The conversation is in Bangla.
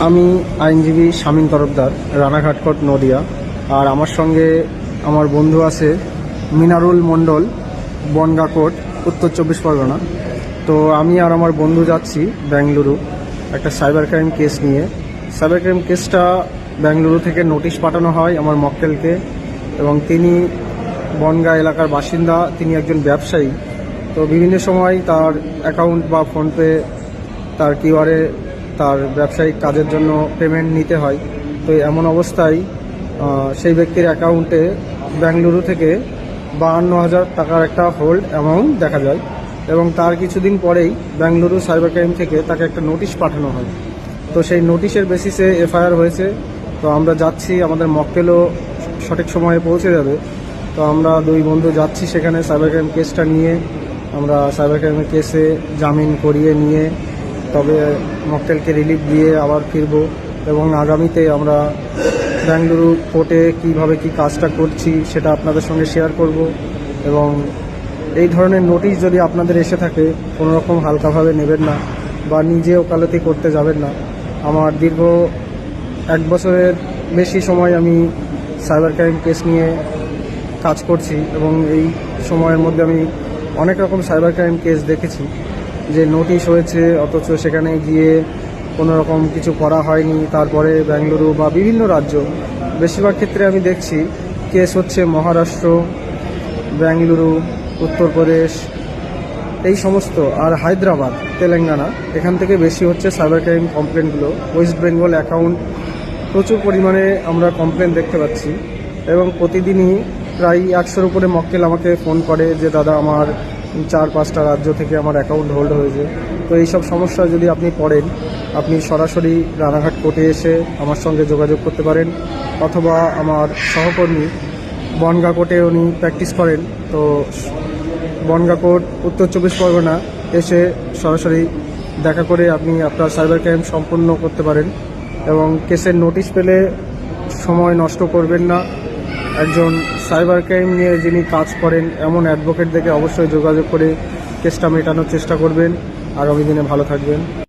আমি আইনজীবী শামীম তরফদার, রানাঘাট কোর্ট, নদিয়া। আর আমার সঙ্গে আমার বন্ধু আছে মিনারুল মণ্ডল, বনগাঁ কোর্ট, উত্তর 24 পরগনা। তো আমি আর আমার বন্ধু যাচ্ছি বেঙ্গালুরু একটা সাইবার ক্রাইম কেস নিয়ে। সাইবার ক্রাইম কেসটা বেঙ্গালুরু থেকে নোটিশ পাঠানো হয় আমার মক্কেলকে, এবং তিনি বনগাঁ এলাকার বাসিন্দা, তিনি একজন ব্যবসায়ী। তো বিভিন্ন সময় তার অ্যাকাউন্ট বা ফোনপে, তার কিউআরে তার ব্যবসায়িক কাজের জন্য পেমেন্ট নিতে হয়। তো এমন অবস্থায় সেই ব্যক্তির অ্যাকাউন্টে বেঙ্গালুরু থেকে 52,000 টাকার একটা হোল্ড অ্যামাউন্ট দেখা যায়, এবং তার কিছুদিন পরেই বেঙ্গালুরু সাইবার ক্রাইম থেকে তাকে একটা নোটিশ পাঠানো হয়। তো সেই নোটিশের বেসিসে এফআইআর হয়েছে। তো আমরা যাচ্ছি, আমাদের মক্কেলও সঠিক সময়ে পৌঁছে যাবে। তো আমরা দুই বন্ধু যাচ্ছি সেখানে সাইবার ক্রাইম কেসটা নিয়ে। আমরা সাইবার ক্রাইমের কেসে জামিন করিয়ে নিয়ে তবে মক্কেলকে রিলিফ দিয়ে আবার ফিরব, এবং আগামীতে আমরা বেঙ্গালুরু কোর্টে কীভাবে কী কাজটা করছি সেটা আপনাদের সঙ্গে শেয়ার করব। এবং এই ধরনের নোটিশ যদি আপনাদের এসে থাকে, কোনো রকম হালকাভাবে নেবেন না বা নিজে ওকালতি করতে যাবেন না। আমার দীর্ঘ 1 বছরের বেশি সময় আমি সাইবার ক্রাইম কেস নিয়ে কাজ করছি, এবং এই সময়ের মধ্যে আমি অনেক রকম সাইবার ক্রাইম কেস দেখেছি যে নোটিশ হয়েছে অথচ সেখানে গিয়ে কোনো রকম কিছু করা হয়নি। তারপরে বেঙ্গালুরু বা বিভিন্ন রাজ্য, বেশিরভাগ ক্ষেত্রে আমি দেখছি কেস হচ্ছে মহারাষ্ট্র, বেঙ্গালুরু, উত্তরপ্রদেশ, এই সমস্ত, আর হায়দ্রাবাদ, তেলেঙ্গানা, এখান থেকে বেশি হচ্ছে সাইবার ক্রাইম কমপ্লেনগুলো। ওয়েস্ট বেঙ্গল অ্যাকাউন্ট প্রচুর পরিমাণে আমরা কমপ্লেন দেখতে পাচ্ছি, এবং প্রতিদিনই প্রায় 100-র উপরে মক্কেল আমাকে ফোন করে যে দাদা আমার 4-5টা রাজ্য থেকে আমার অ্যাকাউন্ট হোল্ড হয়েছে। তো এইসব সমস্যা যদি আপনি পড়েন, আপনি সরাসরি রানাঘাট কোর্টে এসে আমার সঙ্গে যোগাযোগ করতে পারেন, অথবা আমার সহকর্মী বনগাঁ কোর্টে উনি প্র্যাকটিস করেন। তো বনগাঁ কোর্ট, উত্তর 24 পরগনা এসে সরাসরি দেখা করে আপনি আপনার সাইবার ক্রাইম সম্পন্ন করতে পারেন। এবং কেসের নোটিশ পেলে সময় নষ্ট করবেন না। একজন সাইবার ক্রাইম নিয়ে যিনি কাজ করেন এমন অ্যাডভোকেট দেখে অবশ্যই যোগাযোগ করে কেসটা মেটানোর চেষ্টা করবেন। আগামী দিনে ভালো থাকবেন।